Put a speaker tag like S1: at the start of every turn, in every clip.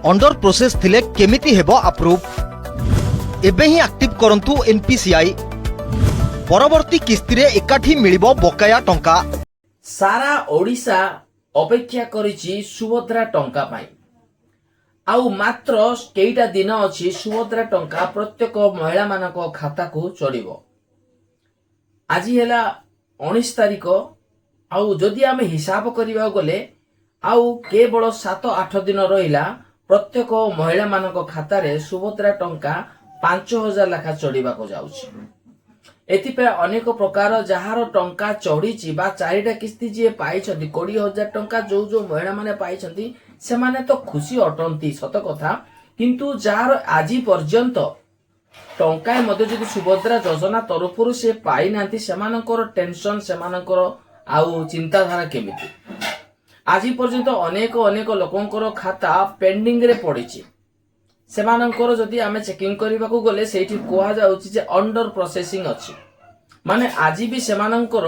S1: Under process थिले केमिति हेबो अप्रूव एबे ही एक्टिव करंतु एनपीसीआई परवर्ती किस्ती रे एकाठी मिलिबो बकाया टंका।
S2: सारा ओडिशा अपेक्षा करिछि सुभद्रा टंका पाई आउ मात्र केईटा दिन अछि सुभद्रा टंका प्रत्येक महिला मानक खाता को चढ़िबो। आज हेला 19 तारिख आउ जदि आमे हिसाब करिबा गले आउ केवल 7-8 दिन रहिला प्रत्येक महिला मानक खाता रे सुभद्रा टंका 5000 लाखा चढ़िबा को जाउछि। एथिपे अनेक प्रकार जहार टंका चढ़ी बा 4टा किस्ती जे पाइछंती 20000 टंका जो जो महिला माने पाइछंती से माने तो खुशी अटंती सत कथा, किंतु जहार आज पर्यंत टंका मध्ये जदि सुभद्रा योजना तरफरु से पाई नांती सेमानकर टेंशन सेमानकर आउ चिंताधारा केमिति। आज पर्यंत अनेक अनेक लोकंकर खाता पेंडिंग रे पड़िछि। सेमानकर जदि आमे चेकिंग करबा को गले सेठी कोहा जाउछि जे अंडर प्रोसेसिंग अछि, माने आज भी सेमानकर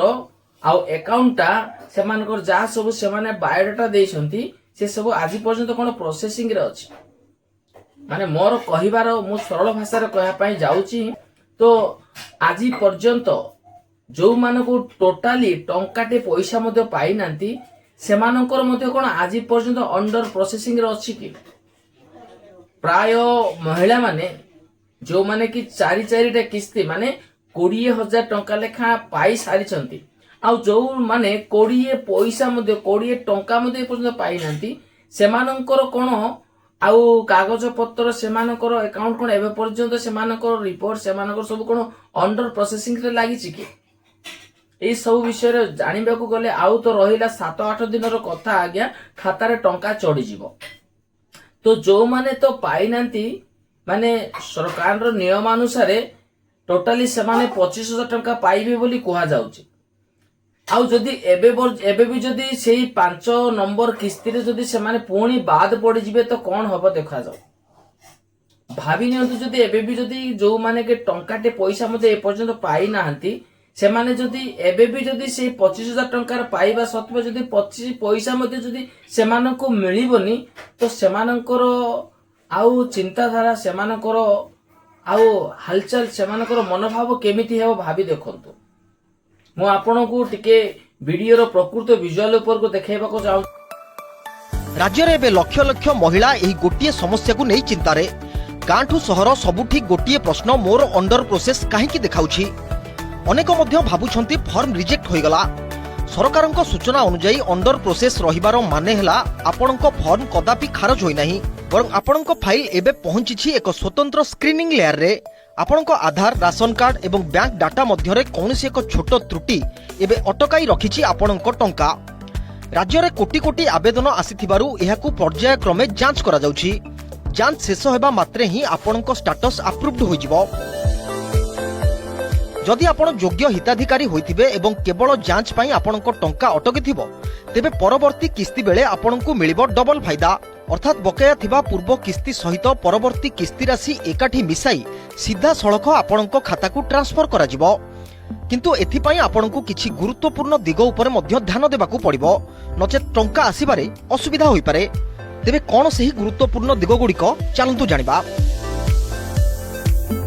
S2: आउ अकाउंटटा सेमानकर जा सब सेमाने बायोडाटा देइछंती से सब आज पर्यंत कोन प्रोसेसिंग रे अछि। माने मोर कहिबार मु सरल भाषा रे कहया पई जाउछि तो आज पर्यंत जो मानको टोटाली टंकाटे पैसा मध्ये पाई नांती सेमानकर मध्ये कोन आज पर्यंत अंडर प्रोसेसिंग रे अछि कि। प्राय महिला माने जो माने कि 4-4टा किस्ती माने 20000 टंका लेखा पाई सारी छंती आ जो माने 20 पैसा मध्ये 20 टंका मध्ये पर्यंत पाई नांती सेमानकर कोन आउ कागज पत्र सेमानकर अकाउंट कोन एबे पर्यंत सेमानकर रिपोर्ट सेमानकर सब कोन अंडर प्रोसेसिंग रे लागि छि कि। ए सब विषय रे जानिबा को गले आउ तो रहिला 7-8 दिन रो कथा आज्ञा खाता रे टंका चढ़ी जिवो। तो जो माने तो पाई नांती माने सरकार रो नियम अनुसार टोटाली सेमाने 25000 टंका पाइबे बोली कोहा जाउछि। आउ जदि एबे भी जदि सेही 5 नंबर किस्ती रे जदि सेमाने पुणी बाद पड़ी जिवे तो कोन हबो देखा जाउ। भाबी नियंतु जदि एबे भी जदि जो माने के टंकाटे पैसा मध्ये ए पर्यंत पाई नाहंती सेमाने जदि एबे भी जदि से 25000 टंका पाइबा सत्वे जदि 25 पैसा मध्ये जदि सेमानको मिलिबनी तो सेमानकर आउ चिंताधारा सेमानकर आउ हालचाल सेमानकर मनोभाव केमिति हेबो भाबी देखंतु। मु आपनको टिके वीडियो रो प्रकृत विजुअल ऊपर को देखाइबा को चाहू।
S1: राज्य रे बे लक्ष लक्ष महिला एही गोटिए समस्या को नै चिंता रे गांठू सहर सबुठी गोटिए प्रश्न मोर अंडर प्रोसेस काहे की देखाउछि। अनेक मध्य भाबुछंती फॉर्म रिजेक्ट होई गला। सरकारक सूचना अनुसार अंडर प्रोसेस रहिबार माने हला आपनक फॉर्म कदापि खारज होई नाही, बरं आपनक फाइल एबे पहुंची एक स्वतंत्र स्क्रीनिंग लेयर रे। आपनक आधार राशन कार्ड एवं बैंक डाटा मध्य रे कोनोसी एक छोट त्रुटि एबे अटकाई रखिछि आपनक टंका। राज्य रे कोटी कोटी आवेदन आसीथिबारु एहाकु पर्याय क्रमे जांच करा जाउछि। जांच शेष हेबा मात्रे ही आपनक स्टेटस अप्रूव्ड होई जिवो। जदि आपण योग्य हिताधिकारी होइथिबे एवं केवल जांच पई आपनक टंका अटकी थिबो तेबे परवर्ती किस्ती बेले आपनकु मिलिबो डबल फायदा, अर्थात बकाया थिबा पूर्व किस्ती सहित परवर्ती किस्ती राशि एकाठी मिसाई सीधा सड़क आपनक खाता को ट्रांसफर करा जिवो। किंतु एथि पई आपनकु किछि गुरुत्वपूर्ण दिग उपर मध्य ध्यान देबाकू पड़िबो, नचेत टंका आसीबारे असुविधा होई पारे। तेबे कोन सही गुरुत्वपूर्ण दिग गुडिक चलंतु जानिबा।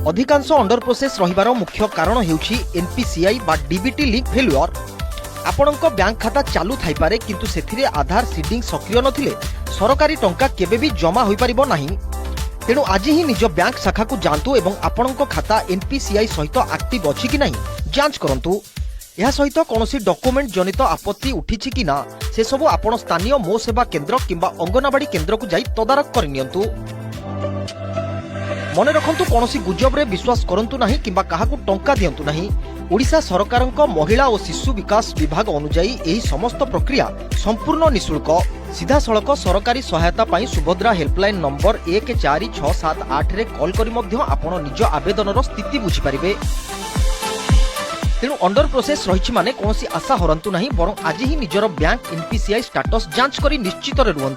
S1: अधिकांश अंडर प्रोसेस रहिबार मुख्य कारण हेउछि एनपीसीआई बा डीबीटी लिंक फेल्युअर। आपनक बैंक खाता चालू थाई पारे किंतु सेथिरे आधार सीडिंग सक्रिय नथिले सरकारी टंका केबे भी जमा होई परिबो नाही। तेणु आज ही निज बैंक शाखा को जानतु एवं आपनक खाता एनपीसीआई सहित एक्टिव अछि कि नाही जांच करंतु। यह सहित कोनोसी डॉक्यूमेंट जनित आपत्ति उठिछि कि ना से सब आपण स्थानीय मो सेवा केंद्र किंबा अंगनवाड़ी केंद्र को जाई तदारक करनियंतु। मने रखंतु कोनोसी गुजब रे विश्वास करंतु नाही किंबा काहाकू टंका दियंतु नाही। ओडिशा सरकारक महिला और शिशु विकास विभाग अनुसार एही समस्त प्रक्रिया संपूर्ण निशुल्क। सीधा सड़क सरकारी सहायता पाई सुभद्रा हेल्पलाइन नंबर 14678 रे कॉल करी मध्य आपण निज आवेदनर स्थिति बुझी परिबे। तेणु अंडर प्रोसेस रहिछि माने कोनोसी आशा हरंतु नाही, बरं आज ही निजर बैंक एनपीसीआई स्टेटस जांच करी निश्चित रे रुहंतु।